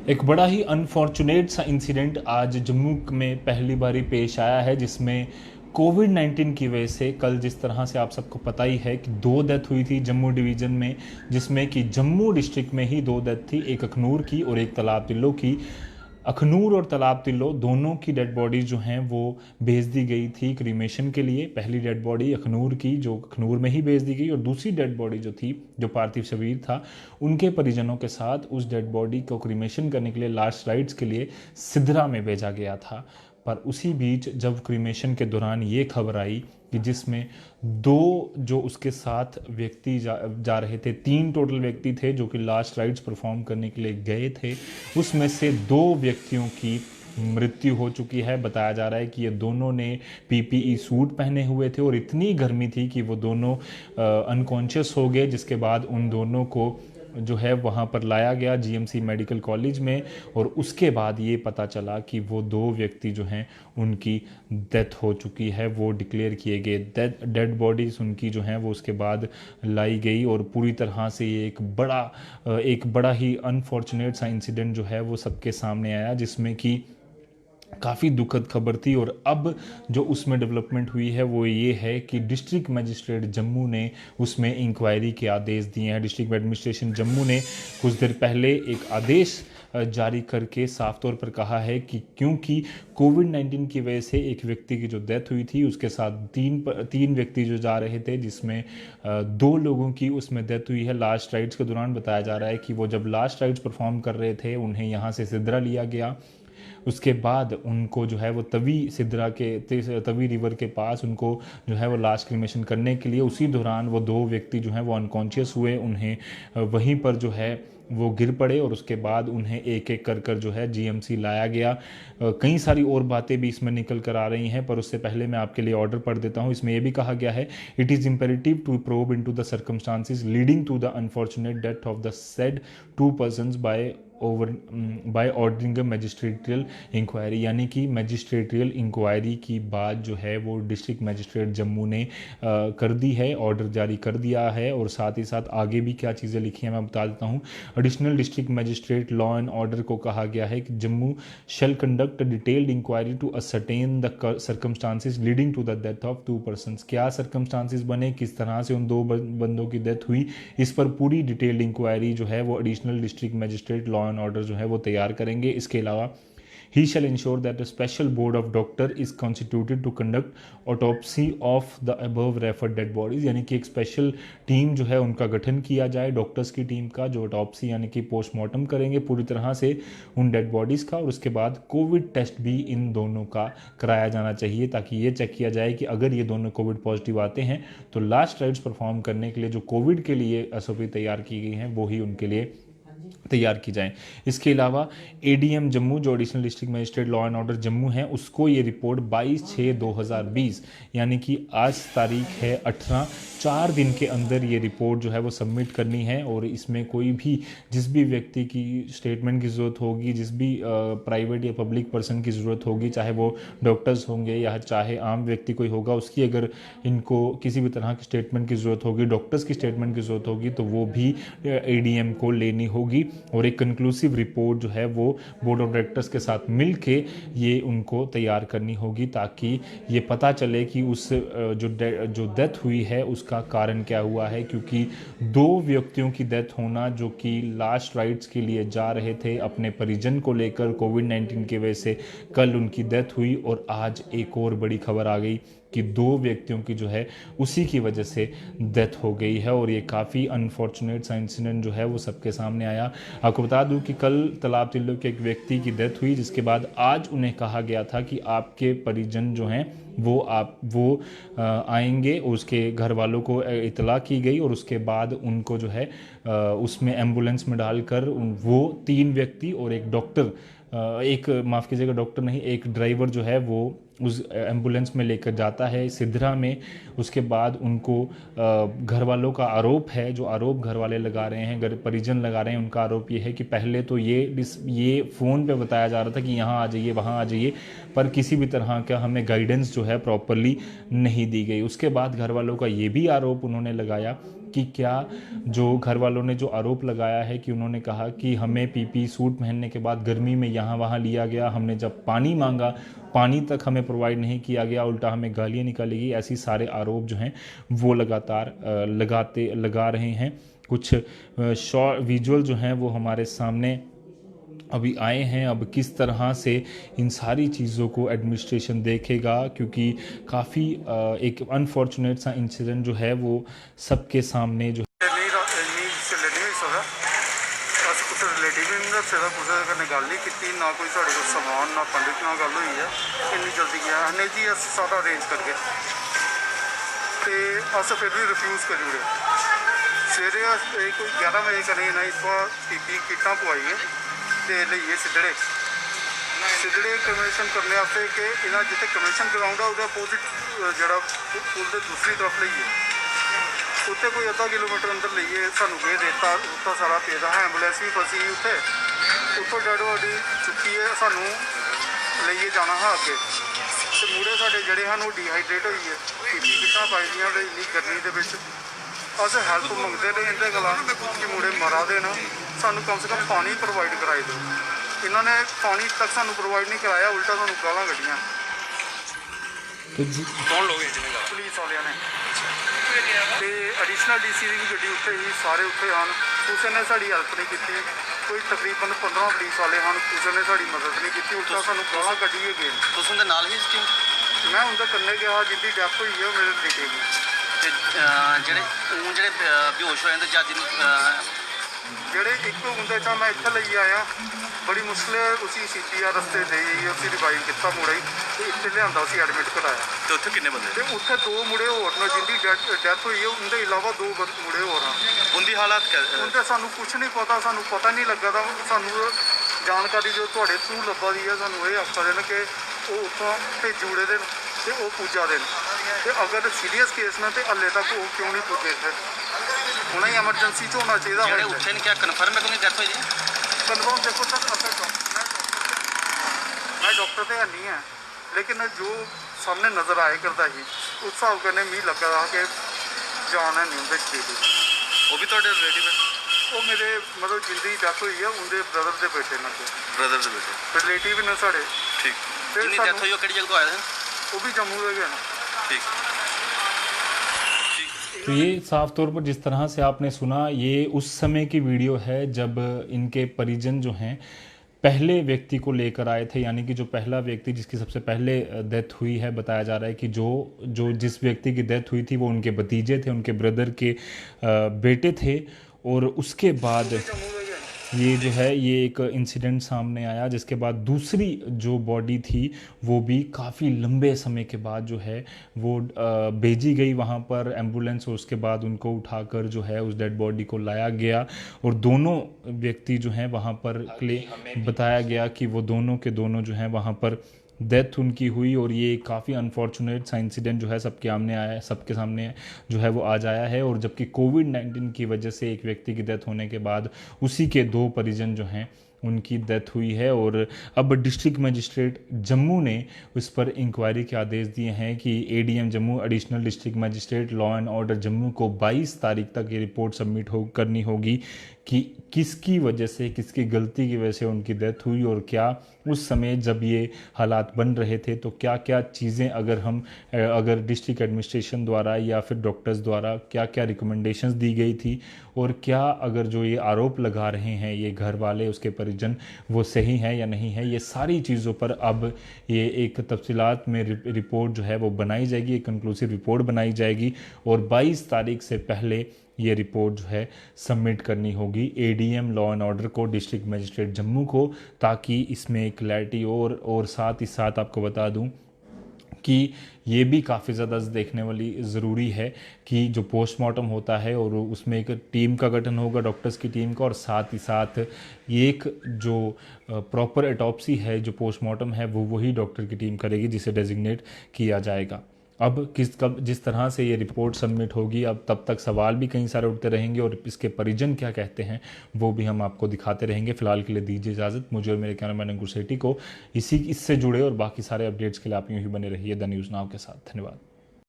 एक बड़ा ही अनफॉर्चुनेट सा इंसिडेंट आज जम्मू में पहली बारी पेश आया है, जिसमें कोविड-19 की वजह से कल जिस तरह से आप सबको पता ही है कि दो डेथ हुई थी जम्मू डिवीज़न में, जिसमें कि जम्मू डिस्ट्रिक्ट में ही दो डेथ थी, एक अखनूर की और एक तालाब तिल्लो की। अखनूर और तालाब तिल्लो दोनों की डेड बॉडीज जो हैं वो भेज दी गई थी क्रीमेशन के लिए। पहली डेड बॉडी अखनूर की जो अखनूर में ही भेज दी गई, और दूसरी डेड बॉडी जो थी, जो पार्थिव शरीर था, उनके परिजनों के साथ उस डेड बॉडी को क्रीमेशन करने के लिए लास्ट राइट्स के लिए सिद्धरा में भेजा गया था। पर उसी बीच जब क्रीमेशन के दौरान ये खबर आई कि जिसमें दो जो उसके साथ व्यक्ति जा रहे थे, तीन टोटल व्यक्ति थे जो कि लास्ट राइट्स परफॉर्म करने के लिए गए थे, उसमें से दो व्यक्तियों की मृत्यु हो चुकी है। बताया जा रहा है कि ये दोनों ने पीपीई सूट पहने हुए थे और इतनी गर्मी थी कि वो दोनों अनकॉन्शियस हो गए, जिसके बाद उन दोनों को जो है वहाँ पर लाया गया जीएमसी मेडिकल कॉलेज में, और उसके बाद ये पता चला कि वो दो व्यक्ति जो हैं उनकी डेथ हो चुकी है। वो डिक्लेयर किए गए डेड बॉडीज़ उनकी जो हैं वो उसके बाद लाई गई, और पूरी तरह से ये एक बड़ा ही अनफॉर्चुनेट सा इंसिडेंट जो है वो सबके सामने आया, जिसमें कि काफ़ी दुखद खबर थी। और अब जो उसमें डेवलपमेंट हुई है वो ये है कि डिस्ट्रिक्ट मजिस्ट्रेट जम्मू ने उसमें इंक्वायरी के आदेश दिए हैं। डिस्ट्रिक्ट एडमिनिस्ट्रेशन जम्मू ने कुछ देर पहले एक आदेश जारी करके साफ तौर पर कहा है कि क्योंकि कोविड-19 की वजह से एक व्यक्ति की जो डेथ हुई थी, उसके साथ तीन व्यक्ति जो जा रहे थे, जिसमें दो लोगों की उसमें डेथ हुई है लास्ट राइट्स के दौरान। बताया जा रहा है कि वो जब लास्ट राइट्स परफॉर्म कर रहे थे, उन्हें यहाँ से सिद्धरा लिया गया। उसके बाद उनको जो है वो सिद्धरा के तवी रिवर के पास उनको जो है वो लास्ट क्रीमेशन करने के लिए, उसी दौरान वो दो व्यक्ति जो हैं वो अनकॉन्शियस हुए। उन्हें वहीं पर जो है वो गिर पड़े, और उसके बाद उन्हें एक एक कर जो है जीएमसी लाया गया। कई सारी और बातें भी इसमें निकल कर आ रही हैं, पर उससे पहले मैं आपके लिए ऑर्डर पढ़ देता हूँ। इसमें यह भी कहा गया है, it is imperative to probe into the circumstances leading to the unfortunate death of the said two persons by ordering a magisterial inquiry. यानी कि मैजिस्ट्रेटियल इंक्वायरी की बात जो है वो डिस्ट्रिक्ट मैजिस्ट्रेट जम्मू ने कर दी है, ऑर्डर जारी कर दिया है। और साथ ही साथ आगे भी क्या चीज़ें लिखी हैं मैं बता देता हूँ। Additional district magistrate law and order को कहा गया है कि Jammu shall conduct detailed inquiry to ascertain the circumstances leading to the death of two persons. क्या सर्कमस्टांसिस बने, किस तरह से उन दो बंदों की डेथ हुई, इस पर पूरी डिटेल्ड इंक्वायरी जो है वो additional district magistrate law and order जो है वो तैयार करेंगे। इसके अलावा he shall ensure that a special board of doctor is constituted to conduct autopsy of the above referred dead bodies। यानी कि एक स्पेशल टीम जो है उनका गठन किया जाए, डॉक्टर्स की टीम का, जो ऑटोप्सी यानी कि पोस्टमार्टम करेंगे पूरी तरह से उन डेड बॉडीज़ का। और उसके बाद कोविड टेस्ट भी इन दोनों का कराया जाना चाहिए, ताकि ये चेक किया जाए कि अगर ये दोनों कोविड पॉजिटिव आते हैं तो लास्ट राइट्स परफॉर्म करने के लिए जो कोविड के लिए एसओपी तैयार की गई हैं वो ही उनके लिए तैयार की जाए। इसके अलावा एडीएम जम्मू, जो additional district magistrate law and order Jammu है, उसको ये रिपोर्ट 22/6/2020 यानी कि आज तारीख है 18, 4 दिन के अंदर ये रिपोर्ट जो है वो सबमिट करनी है। और इसमें कोई भी जिस भी व्यक्ति की स्टेटमेंट की ज़रूरत होगी, जिस भी प्राइवेट या पब्लिक पर्सन की ज़रूरत होगी, चाहे वो डॉक्टर्स होंगे या चाहे आम व्यक्ति कोई होगा, उसकी अगर इनको किसी भी तरह की स्टेटमेंट की ज़रूरत होगी, डॉक्टर्स की स्टेटमेंट की ज़रूरत होगी, तो वो भी एडीएम को लेनी होगी। और एक कंक्लूसिव रिपोर्ट जो है वो बोर्ड ऑफ डायरेक्टर्स के साथ मिलके ये उनको तैयार करनी होगी, ताकि ये पता चले कि उस जो डेथ हुई है उसका कारण क्या हुआ है। क्योंकि दो व्यक्तियों की डेथ होना जो कि लास्ट राइट्स के लिए जा रहे थे अपने परिजन को लेकर, कोविड-19 की वजह से कल उनकी डेथ हुई, और आज एक और बड़ी खबर आ गई कि दो व्यक्तियों की जो है उसी की वजह से डेथ हो गई है। और ये काफ़ी अनफॉर्चुनेट सा इंसिडेंट जो है वो सबके सामने आया। आपको बता दूं कि कल तालाब तिल्लो के एक व्यक्ति की डेथ हुई, जिसके बाद आज उन्हें कहा गया था कि आपके परिजन जो हैं वो आएंगे, और उसके घर वालों को इतला की गई। और उसके बाद उनको जो है उसमें एम्बुलेंस में डालकर वो तीन व्यक्ति और एक डॉक्टर, माफ़ कीजिएगा, डॉक्टर नहीं, एक ड्राइवर जो है वो उस एम्बुलेंस में लेकर जाता है सिद्धरा में। उसके बाद उनको घर वालों का आरोप है, जो आरोप घर वाले लगा रहे हैं, घर परिजन लगा रहे हैं, उनका आरोप ये है कि पहले तो ये फ़ोन पे बताया जा रहा था कि यहाँ आ जाइए, वहाँ आ जाइए, पर किसी भी तरह का हमें गाइडेंस जो है प्रॉपरली नहीं दी गई। उसके बाद घर वालों का ये भी आरोप उन्होंने लगाया कि क्या जो घर वालों ने जो आरोप लगाया है कि उन्होंने कहा कि हमें पीपी सूट पहनने के बाद गर्मी में यहाँ वहाँ लिया गया, हमने जब पानी मांगा पानी तक हमें प्रोवाइड नहीं किया गया, उल्टा हमें गालियाँ निकाली गई, ऐसी सारे आरोप जो हैं वो लगातार लगा रहे हैं। कुछ शॉर्ट विजुअल जो हैं वो हमारे सामने अभी आए हैं। अब किस तरह से इन सारी चीज़ों को एडमिनिस्ट्रेशन देखेगा, क्योंकि काफ़ी एक अनफॉर्चुनेट सा इंसिडेंट जो है वो सबके सामने जो रिलेटिव नहीं दस्से दा कुसै कन्नै गल नहीं की ना कोई साढ़े को समान ना पंडित ना गल हुई है। इन्नी जल्दी गया नहीं जी अस सारा अरेंज करके तो अस फिर भी रिफ्यूज़ करी ओड़े। सवेरे कोई 11 बजे कन्नै इन्हें इत्थुआं पीपी किटां पवाइए तो लेइए सिद्धड़े कन्वेंशन करने वास्ते कि इन्हें जिते कन्वेंशन ग्राउंड है वो अपोजिट जरा पुल के दूसरी तरफ लेइए उत्थे कोई अद्धा किलोमीटर अंदर लेइए सानू गे देता उत्ता सारा पेदा है। एंबुलेंस भी फसी उत्थे उत्थों डेड बॉडी चुकी है सानू लेइए जाना है अगे तो मुड़े साडे जेहड़े हैं वो डिहाइड्रेट होई है पीपी किटां पाई दियां ते इन्नी गर्मी दे विच अस हैल्प मंगते रहे इनके गला कि मुड़े मरा दे ना सानू कम से कम पानी प्रोवाइड कराई दो। इन्होंने पानी तक सानू प्रोवाइड नहीं कराया उल्टा सानू गालां कड्डियां। कौन लोग पुलिस वाले ने तो एडिशनल DC की भी गड्डी उत्थे ही सारे उत्थे आन किसी ने साड़ी हेल्प नहीं की। कोई तकरीबन 15 पुलिस वाले हैं किसी ने साड़ी मदद नहीं की उल्टा सानू गालां कड्डिए गए। तुस उनदे नाल ही टीम मैं उनके कन्ने गया जिंदी डेथ हुई है मेरे बेटे की ते जेह्ड़े बेहोश हो जांदे जज जेह्ड़े एक उंदे चा मैं इत्थे लेई आया बड़ी मुश्किल उसी CPR रस्ते दे उसी रिवाइव किया मुड़े तो इत्थे लिआंदा उसी एडमिट कराया ते उत्थे किन्ने बंदे ते उत्थे 2 मुड़े होर न जिंदी डेथ हुई है उनके अलावा 2 मुड़े होर हैं। उनदी हालत उनते सानू कुछ नहीं पता सानू पता नहीं लगा था सानू जानकारी जो तुहाडे थ्रू लब्भा दी है सानू ये आखा दे न कि वो उत्थों भेजी ओड़े दे ते वो पुज्जा दे ते अगर सीरियस केस न तो हल्ले तक वो क्यों नहीं पुज्जे इत्थे उन्हें एमरजेंसी च होना चाहिए। जेह्ड़े उत्थे न क्या कन्फर्म है कि उनकी डेथ हुई है? कन्फर्म देखो सर मैं डॉक्टर तो है नहीं है लेकिन जो सामने नज़र आए करता ही उस हिसाब कन्नै मिगी लगा था कि जान है नहीं उंदे च। वो भी तुहाडे रिलेटिव है? वो मेरे मतलब जिंदी डेथ हुई है उनके ब्रदर के बेटे न ब्रदर दे बेटे रिलेटिव ने साढ़े। ठीक जिन्नी डेथ हुई वो केड़ी जगह तो आए थे? वो भी जम्मू के गए न। ठीक तो ये साफ तौर पर जिस तरह से आपने सुना ये उस समय की वीडियो है जब इनके परिजन जो हैं पहले व्यक्ति को लेकर आए थे, यानी कि जो पहला व्यक्ति जिसकी सबसे पहले डेथ हुई है बताया जा रहा है कि जो जिस व्यक्ति की डेथ हुई थी वो उनके भतीजे थे, उनके ब्रदर के बेटे थे। और उसके बाद ये जो है ये एक इंसिडेंट सामने आया जिसके बाद दूसरी जो बॉडी थी वो भी काफ़ी लंबे समय के बाद जो है वो भेजी गई वहाँ पर एम्बुलेंस और उसके बाद उनको उठाकर जो है उस डेड बॉडी को लाया गया और दोनों व्यक्ति जो हैं वहाँ पर बताया गया कि वो दोनों के दोनों जो हैं वहाँ पर डेथ उनकी हुई। और ये काफ़ी अनफॉर्चुनेट सा इंसिडेंट जो है सबके सामने जो है वो आज आया है। और जबकि कोविड-19 की वजह से एक व्यक्ति की डेथ होने के बाद उसी के 2 परिजन जो हैं उनकी डेथ हुई है। और अब डिस्ट्रिक्ट मजिस्ट्रेट जम्मू ने उस पर इंक्वायरी के आदेश दिए हैं कि ADM Jammu additional district magistrate law and order Jammu को 22 तारीख तक ये रिपोर्ट सबमिट करनी होगी कि किसकी वजह से, किसकी गलती की वजह से उनकी डेथ हुई और क्या उस समय जब ये हालात बन रहे थे तो क्या क्या चीज़ें अगर डिस्ट्रिक्ट एडमिनिस्ट्रेशन द्वारा या फिर डॉक्टर्स द्वारा क्या क्या रिकमेंडेशंस दी गई थी और क्या अगर जो ये आरोप लगा रहे हैं ये घर वाले उसके परिजन वो सही है या नहीं है। ये सारी चीज़ों पर अब ये एक तफसीलात में रिपोर्ट जो है वो बनाई जाएगी, एक कंक्लूसिव रिपोर्ट बनाई जाएगी और 22 तारीख से पहले ये रिपोर्ट जो है सबमिट करनी होगी ADM लॉ एंड ऑर्डर को, डिस्ट्रिक्ट मजिस्ट्रेट जम्मू को, ताकि इसमें क्लैरिटी और साथ ही साथ आपको बता दूं कि ये भी काफ़ी ज़्यादा देखने वाली ज़रूरी है कि जो पोस्टमार्टम होता है और उसमें एक टीम का गठन होगा, डॉक्टर्स की टीम का, और साथ ही साथ ये एक जो प्रॉपर एटॉप्सी है, जो पोस्टमार्टम है वो वही डॉक्टर की टीम करेगी जिसे डेजिग्नेट किया जाएगा। अब जिस तरह से ये रिपोर्ट सबमिट होगी अब तब तक सवाल भी कई सारे उठते रहेंगे और इसके परिजन क्या कहते हैं वो भी हम आपको दिखाते रहेंगे। फिलहाल के लिए दीजिए इजाज़त मुझे और मेरे कैमरामैन अंकुर सेठी को इससे जुड़े और बाकी सारे अपडेट्स के लिए आप यूँ ही बने रहिए द न्यूज़ नाउ के साथ। धन्यवाद।